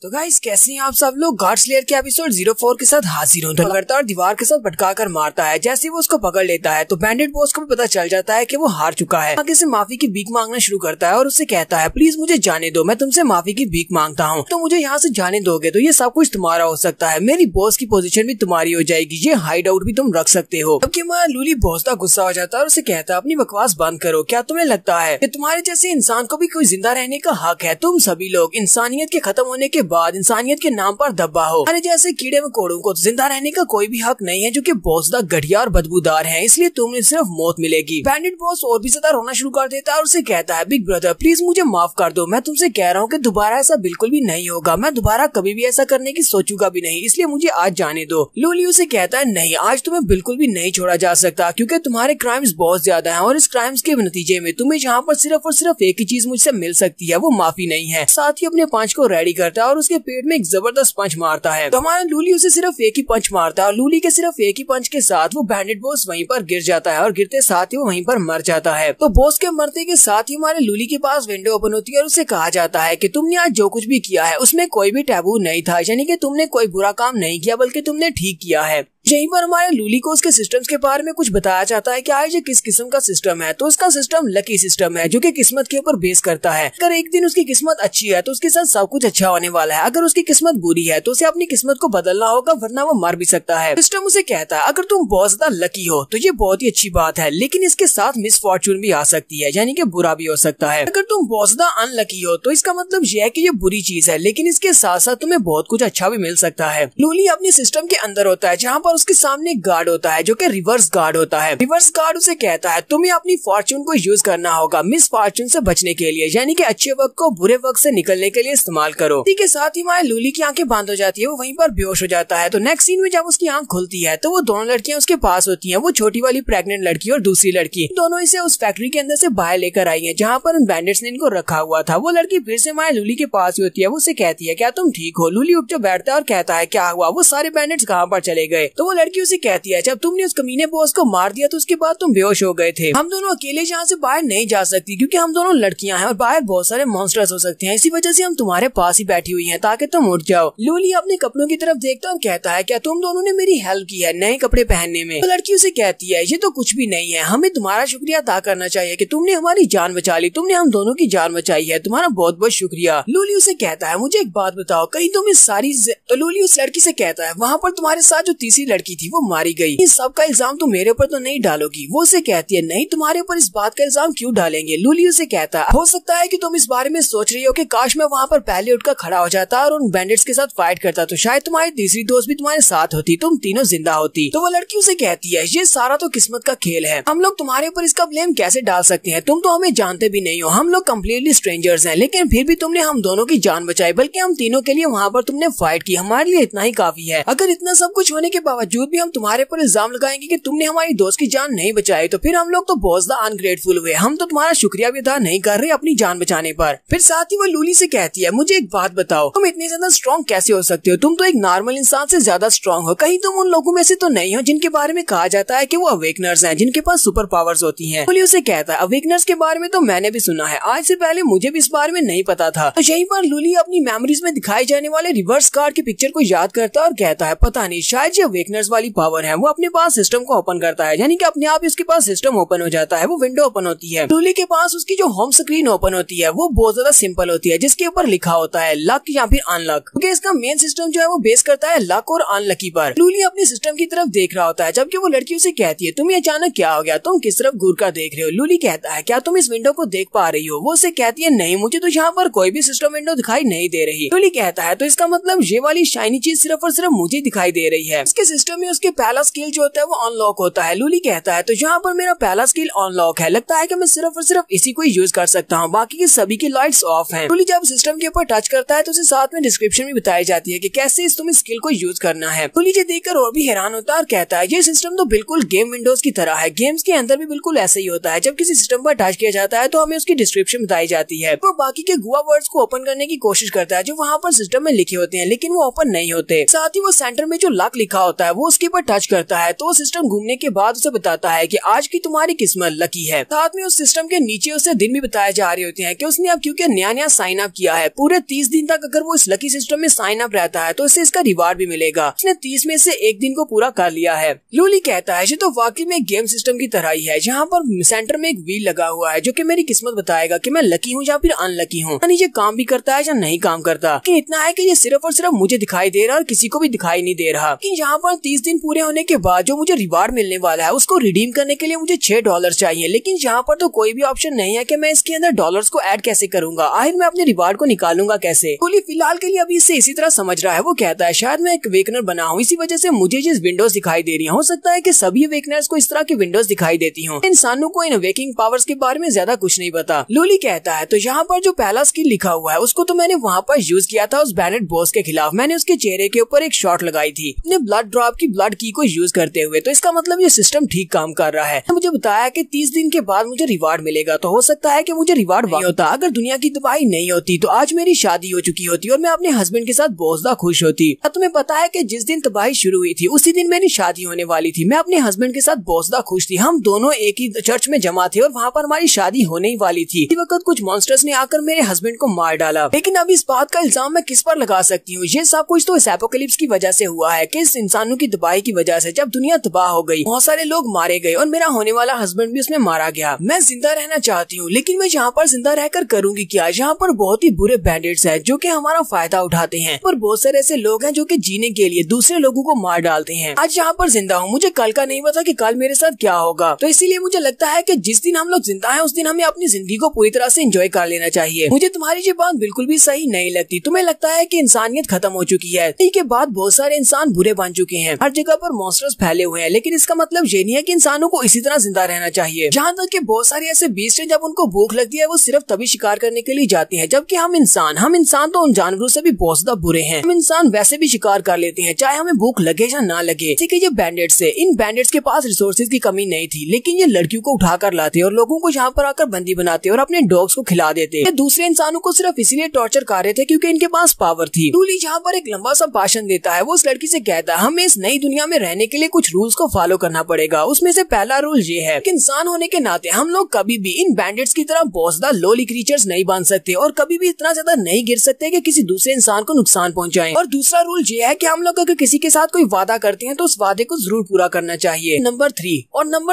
तो गाइस कैसे हैं आप सब लोग। गॉड स्लेयर के एपिसोड 04 के साथ हाजिर हूँ। तो लगातार दीवार के साथ भटका कर मारता है। जैसे वो उसको पकड़ लेता है तो बैंडेड बॉस को भी पता चल जाता है कि वो हार चुका है। आगे से माफी की भीख मांगना शुरू करता है और उससे कहता है प्लीज मुझे जाने दो, मैं तुमसे माफी की भीख मांगता हूँ। तो मुझे यहाँ से जाने दोगे तो ये सब कुछ तुम्हारा हो सकता है, मेरी बॉस की पोजीशन भी तुम्हारी हो जाएगी, ये हाइड आउट भी तुम रख सकते हो। जबकि हमारा लूली बॉस का गुस्सा हो जाता है और उसे कहता है अपनी बकवास बंद करो, क्या तुम्हें लगता है कि तुम्हारे जैसे इंसान को भी कोई जिंदा रहने का हक है? तुम सभी लोग इंसानियत के खत्म होने के बाद इंसानियत के नाम पर दबा हो। अरे जैसे कीड़े मकोड़ों को जिंदा रहने का कोई भी हक नहीं है जो कि बहुत घटिया और बदबूदार है, इसलिए तुम्हें सिर्फ मौत मिलेगी। बैंडेड बॉस और भी ज्यादा रोना शुरू कर देता है और उसे कहता है बिग ब्रदर प्लीज मुझे माफ कर दो, मैं तुमसे कह रहा हूँ कि दोबारा ऐसा बिल्कुल भी नहीं होगा, मैं दोबारा कभी भी ऐसा करने की सोचूंगा भी नहीं, इसलिए मुझे आज जाने दो। लूली उसे कहता है नहीं, आज तुम्हें बिल्कुल भी नहीं छोड़ा जा सकता क्योंकि तुम्हारे क्राइम्स बहुत ज्यादा हैं और इस क्राइम्स के नतीजे में तुम्हें यहाँ पर सिर्फ और सिर्फ एक ही चीज मुझसे मिल सकती है, वो माफी नहीं है। साथ ही अपने पंच को रेडी करता है और उसके पेट में एक जबरदस्त पंच मारता है। तो हमारा लूली उसे सिर्फ एक ही पंच मारता है और लूली के सिर्फ एक ही पंच के साथ वो बैंडेड बॉस वहीं पर गिर जाता है और गिरते साथ ही वो वहीं पर मर जाता है। तो बॉस के मरते के साथ ही हमारे लूली के पास विंडो ओपन होती है और उसे कहा जाता है कि तुमने आज जो कुछ भी किया है उसमें कोई भी टैबू नहीं था, यानी कि तुमने कोई बुरा काम नहीं किया बल्कि तुमने ठीक किया है। यहीं पर हमारे लूली को उसके सिस्टम्स के बारे में कुछ बताया जाता है कि आज ये किस किस्म का सिस्टम है। तो उसका सिस्टम लकी सिस्टम है जो कि किस्मत के ऊपर बेस करता है। अगर एक दिन उसकी किस्मत अच्छी है तो उसके साथ सब कुछ अच्छा होने वाला है, अगर उसकी किस्मत बुरी है तो उसे अपनी किस्मत को बदलना होगा वरना वो मर भी सकता है। सिस्टम उसे कहता है अगर तुम बहुत ज्यादा लकी हो तो ये बहुत ही अच्छी बात है, लेकिन इसके साथ मिस फॉर्चून भी आ सकती है, यानी कि बुरा भी हो सकता है। अगर तुम बहुत ज्यादा अनलकी हो तो इसका मतलब ये है कि ये बुरी चीज है, लेकिन इसके साथ साथ तुम्हें बहुत कुछ अच्छा भी मिल सकता है। लूली अपने सिस्टम के अंदर होता है जहाँ पर उसके सामने गार्ड होता है जो कि रिवर्स गार्ड होता है। रिवर्स गार्ड उसे कहता है तुम्हें अपनी फॉर्चून को यूज करना होगा मिस फॉर्चून से बचने के लिए, यानी कि अच्छे वक्त को बुरे वक्त से निकलने के लिए इस्तेमाल करो। ठीक है, साथ ही हमारे लूली की आंखें बंद हो जाती है, वो वहीं पर बेहोश हो जाता है। तो नेक्स्ट सीन में जब उसकी आंख खुलती है तो वो दोनों लड़कियां उसके पास होती हैं, वो छोटी वाली प्रेग्नेंट लड़की और दूसरी लड़की, दोनों इसे उस फैक्ट्री के अंदर से बाहर लेकर आई है जहाँ पर उन बैंडेट्स ने इनको रखा हुआ था। वो लड़की फिर से हमारे लूली के पास होती है, वो उसे कहती है क्या तुम ठीक हो? लूली उठ के बैठता है और कहता है क्या हुआ, वो सारे बैंडेट्स कहाँ पर चले गए? तो वो लड़की उसे कहती है जब तुमने उस कमीने बॉस को मार दिया तो उसके बाद तुम बेहोश हो गए थे, हम दोनों अकेले यहाँ से बाहर नहीं जा सकती क्योंकि हम दोनों लड़कियां हैं और बाहर बहुत सारे मॉन्स्टर्स हो सकते हैं, इसी वजह से हम तुम्हारे पास ही बैठी हुई हैं ताकि तुम उठ जाओ। लूली अपने कपड़ों की तरफ देखता और कहता है क्या तुम दोनों ने मेरी हेल्प की है नए कपड़े पहनने में? तो लड़की उसे कहती है ये तो कुछ भी नहीं है, हमें तुम्हारा शुक्रिया अदा करना चाहिए कि तुमने हमारी जान बचा ली, तुमने हम दोनों की जान बचाई है, तुम्हारा बहुत बहुत शुक्रिया। लूली उसे कहता है मुझे एक बात बताओ, कहीं तुम इस सारी तो लूली उस लड़की से कहता है वहाँ पर तुम्हारे साथ जो तीसरी लड़की थी वो मारी गई, इस सब का इल्जाम तुम मेरे ऊपर तो नहीं डालोगी? वो उसे कहती है नहीं, तुम्हारे ऊपर इस बात का इल्जाम क्यों डालेंगे? लूली उसे कहता है हो सकता है कि तुम इस बारे में सोच रही हो कि काश मैं वहाँ पर पहले उठकर खड़ा हो जाता और उन बैंडेट्स के साथ फाइट करता तो शायद तुम्हारी तीसरी दोस्त भी तुम्हारे साथ होती, तुम तीनों जिंदा होती। तो वो लड़की उसे कहती है ये सारा तो किस्मत का खेल है, हम लोग तुम्हारे ऊपर इसका ब्लेम कैसे डाल सकते हैं? तुम तो हमें जानते भी नहीं हो, हम लोग कम्प्लीटली स्ट्रेंजर्स हैं, लेकिन फिर भी तुमने हम दोनों की जान बचाई, बल्कि हम तीनों के लिए वहाँ पर तुमने फाइट की, हमारे लिए इतना ही काफी है। अगर इतना सब कुछ होने के बावजूद भी हम तुम्हारे ऊपर इल्जाम लगाएंगे कि तुमने हमारी दोस्त की जान नहीं बचाई तो फिर हम लोग तो बहुत ज्यादा अनग्रेटफुल हुए, हम तो तुम्हारा शुक्रिया भी अदा नहीं कर रहे अपनी जान बचाने पर। फिर साथ ही वो लूली से कहती है मुझे एक बात बताओ, तुम इतने ज्यादा स्ट्रॉन्ग कैसे हो सकते हो? तुम तो एक नॉर्मल इंसान से ज्यादा स्ट्रॉन्ग हो, कहीं तुम उन लोगों में से तो नहीं हो जिनके बारे में कहा जाता है कि वो अवेकनर्स हैं, जिनके पास सुपर पावर्स होती हैं? लूली उसे कहता है अवेकनर्स के बारे में तो मैंने भी सुना है, आज से पहले मुझे भी इस बारे में नहीं पता था। तो यहीं पर लूली अपनी मेमोरीज में दिखाई जाने वाले रिवर्स गार्ड की पिक्चर को याद करता है और कहता है पता नहीं शायद ये अवेकनर्स वाली पावर है। वो अपने पास सिस्टम को ओपन करता है, यानी कि अपने आप उसके पास सिस्टम ओपन हो जाता है, वो विंडो ओपन होती है। लूली के पास उसकी जो होम स्क्रीन ओपन होती है वो बहुत ज्यादा सिंपल होती है, जिसके ऊपर लिखा होता है लक या फिर अनलक, क्योंकि इसका मेन सिस्टम जो है वो बेस करता है लक और अनलकी पर। लूली अपने सिस्टम की तरफ देख रहा होता है जबकि वो लड़की उसे कहती है तुम्हें अचानक क्या हो गया, तुम किस तरफ घूर कर देख रहे हो? लूली कहता है क्या तुम इस विंडो को देख पा रही हो? वो उसे कहती है नहीं, मुझे तो यहाँ पर कोई भी सिस्टम विंडो दिखाई नहीं दे रही। लूली कहता है तो इसका मतलब ये वाली शाइनी चीज सिर्फ और सिर्फ मुझे दिखाई दे रही है। उसके सिस्टम में उसके पहला स्किल जो होता है वो अनलॉक होता है। लूली कहता है तो यहाँ पर मेरा पहला स्किल अनलॉक है, लगता है कि मैं सिर्फ और सिर्फ इसी को यूज कर सकता हूँ, बाकी की सभी की लाइट्स ऑफ हैं। लूली जब सिस्टम के ऊपर टच करता है तो उसे साथ में डिस्क्रिप्शन भी बताई जाती है कि कैसे तुम इस स्किल को यूज करना है। लूली ये देखकर और भी हैरान होता है और कहता है ये सिस्टम तो बिल्कुल गेम विंडोज की तरह है, गेम्स के अंदर भी बिल्कुल ऐसे ही होता है, जब किसी सिस्टम पर टच किया जाता है तो हमें उसकी डिस्क्रिप्शन बताई जाती है। वो बाकी के गुआ वर्ड्स को ओपन करने की कोशिश करता है जो वहाँ पर सिस्टम में लिखे होते हैं, लेकिन वो ओपन नहीं होते। साथ ही वो सेंटर में जो लक लिखा होता है वो उसके ऊपर टच करता है तो सिस्टम घूमने के बाद उसे बताता है कि आज की तुम्हारी किस्मत लकी है। साथ में उस सिस्टम के नीचे उसे दिन भी बताए जा रहे होते हैं कि उसने अब क्योंकि नया साइन अप किया है पूरे 30 दिन तक अगर वो इस लकी सिस्टम में साइन अप रहता है तो इसे इसका रिवार्ड भी मिलेगा। उसने 30 में से एक दिन को पूरा कर लिया है। लूली कहता है ये तो वाकई में गेम सिस्टम की तरह ही है जहाँ पर सेंटर में एक व्हील लगा हुआ है जो कि मेरी किस्मत बताएगा कि मैं लकी हूँ या फिर अनलकी हूँ, यानी ये काम भी करता है या नहीं काम करता। लेकिन इतना है कि ये सिर्फ और सिर्फ मुझे दिखाई दे रहा है और किसी को भी दिखाई नहीं दे रहा। लेकिन यहाँ पर 30 दिन पूरे होने के बाद जो मुझे रिवार्ड मिलने वाला है उसको रिडीम करने के लिए मुझे $6 चाहिए, लेकिन यहाँ पर तो कोई भी ऑप्शन नहीं है कि मैं इसके अंदर डॉलर्स को ऐड कैसे करूंगा। आखिर मैं अपने रिवार्ड को निकालूंगा कैसे। लूली फिलहाल के लिए अभी इससे इसी तरह समझ रहा है। वो कहता है शायद मैं एक वेकनर बना हूँ, इसी वजह से मुझे जिस विंडोज दिखाई दे रही है हो सकता है कि सभी वेकनर्स को इस तरह की विंडोज दिखाई देती हूँ। इंसानों को इन वेकिंग पावर्स के बारे में ज्यादा कुछ नहीं पता। लूली कहता है तो यहाँ पर जो पहला स्किल लिखा हुआ है उसको तो मैंने वहाँ पर यूज किया था उस बैनेट बॉस के खिलाफ। मैंने उसके चेहरे के ऊपर एक शॉट लगाई थी अपने ब्लड ड्रॉप की ब्लड की को यूज करते हुए, तो इसका मतलब ये सिस्टम ठीक काम कर रहा है। मुझे बताया कि 30 दिन के बाद मुझे रिवार्ड मिलेगा, तो हो सकता है कि मुझे रिवार्ड नहीं होता। अगर दुनिया की तबाही नहीं होती तो आज मेरी शादी हो चुकी होती और मैं अपने हस्बैंड के साथ बहुत ज्यादा खुश होती। अब तुम्हें पता है कि जिस दिन तबाही शुरू हुई थी उसी दिन मेरी शादी होने वाली थी। मैं अपने हस्बैंड के साथ बहुत ज्यादा खुश थी। हम दोनों एक ही चर्च में जमा थे और वहाँ पर हमारी शादी होने ही वाली थी। इस वक्त कुछ मॉन्स्टर्स ने आकर मेरे हस्बैंड को मार डाला। लेकिन अब इस बात का इल्जाम मैं किस पर लगा सकती हूँ? ये सब कुछ तो इस एपोकलिप्स की वजह से हुआ है कि इस इंसानों की तबाही की वजह से। जब दुनिया तबाह हो गई बहुत सारे लोग मारे गए और मेरा होने वाला हस्बैंड भी उसमें मारा गया। मैं जिंदा रहना चाहती हूँ लेकिन मैं यहाँ पर जिंदा रहकर करूंगी क्या? यहाँ पर बहुत ही बुरे बैंडिट्स हैं जो कि हमारा फायदा उठाते हैं और बहुत सारे ऐसे लोग हैं जो कि जीने के लिए दूसरे लोगों को मार डालते हैं। आज यहाँ पर जिंदा हूँ, मुझे कल का नहीं पता कि कल मेरे साथ क्या होगा। तो इसीलिए मुझे लगता है कि जिस दिन हम लोग जिंदा हैं उस दिन हमें अपनी जिंदगी को पूरी तरह से एंजॉय कर लेना चाहिए। मुझे तुम्हारी ये बात बिल्कुल भी सही नहीं लगती। तुम्हें लगता है कि इंसानियत खत्म हो चुकी है। के बाद बहुत सारे इंसान बुरे बन चुके हैं, हर जगह पर मॉन्स्टर्स फैले हुए हैं, लेकिन इसका मतलब ये नहीं है कि इंसानों को इसी तरह जिंदा रहना चाहिए। जहाँ तक कि बहुत सारे ऐसे बीस्ट हैं जब उनको भूख लगती है वो सिर्फ तभी शिकार करने के लिए जाते हैं, जबकि हम इंसान तो उन जानवरों से भी बहुत ज्यादा बुरे हैं। हम इंसान वैसे भी शिकार कर लेते हैं चाहे हमें भूख लगे या ना लगे। ठीक है, ये बैंडिट्स है, इन बैंडिट्स के पास रिसोर्सेज की कमी नहीं थी, लेकिन ये लड़कियों को उठाकर लाते और लोगों को यहाँ पर आकर बंदी बनाते और अपने डॉग्स को खिला देते। ये दूसरे इंसानों को सिर्फ इसीलिए टॉर्चर कर रहे थे क्योंकि इनके पास पावर थी। लूली यहाँ पर एक लंबा सा भाषण देता है। वो उस लड़की से कहता है हमें इस नई दुनिया में रहने के लिए कुछ रूल्स को फॉलो करना पड़ेगा। उसमें से पहला रूल ये है कि इंसान होने के नाते हम लोग कभी भी इन बैंडिट्स की तरह बहुत ज्यादा लोली क्रीचर्स नहीं बन सकते और कभी भी इतना ज्यादा नहीं गिर सकते कि किसी दूसरे इंसान को नुकसान पहुंचाएं। और दूसरा रूल ये है कि हम लोग अगर किसी के साथ कोई वादा करते हैं तो उस वादे को जरूर पूरा करना चाहिए। नंबर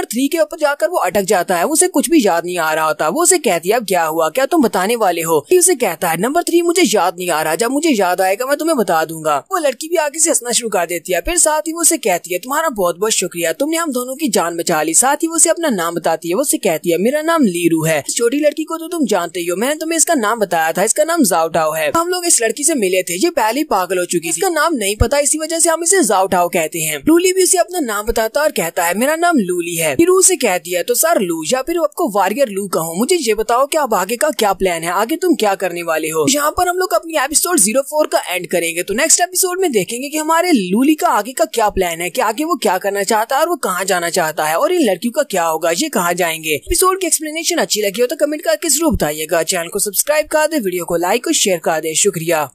3 के ऊपर जाकर वो अटक जाता है, उसे कुछ भी याद नहीं आ रहा होता। वो उसे कहती है अब क्या हुआ, क्या तुम बताने वाले हो? उसे कहता है नंबर 3 मुझे याद नहीं आ रहा, जब मुझे याद आएगा मैं तुम्हें बता दूंगा। वो लड़की भी आगे से हंसना शुरू कर देती है। फिर साथ ही वो उसे कहती है तुम्हारा बहुत बहुत शुक्रिया, तुमने हम दोनों की जान बचा ली। साथ ही वो उसे अपना नाम बताती है। वो उसे कहती है मेरा नाम लीरू है। इस छोटी लड़की को तो तुम जानते ही हो, मैंने तुम्हें इसका नाम बताया था, इसका नाम जाओटाओ है। हम लोग इस लड़की से मिले थे, ये पहले ही पागल हो चुकी थी, इसका नाम नहीं पता, इसी वजह से हम इसे जाओटाओ कहते हैं। लूली भी उसे अपना नाम बताता और कहता है मेरा नाम लूली है। फिर उसे कहती है तो सर लू या फिर आपको वॉरियर लू कहूँ, मुझे ये बताओ कि अब आगे का क्या प्लान है, आगे तुम क्या करने वाले हो? यहाँ पर हम लोग अपनी एपिसोड 04 का एंड करेंगे। तो नेक्स्ट एपिसोड में देखेंगे कि हमारे लूली का आगे का क्या प्लान है, कि आगे वो क्या करना चाहता है और वो कहाँ जाना चाहता है और इन लड़कियों का क्या होगा, ये कहाँ जाएंगे। एपिसोड की एक्सप्लेनेशन अच्छी लगी हो तो कमेंट करके जरूर बताइएगा। चैनल को सब्सक्राइब कर दे, वीडियो को लाइक और शेयर कर दे। शुक्रिया।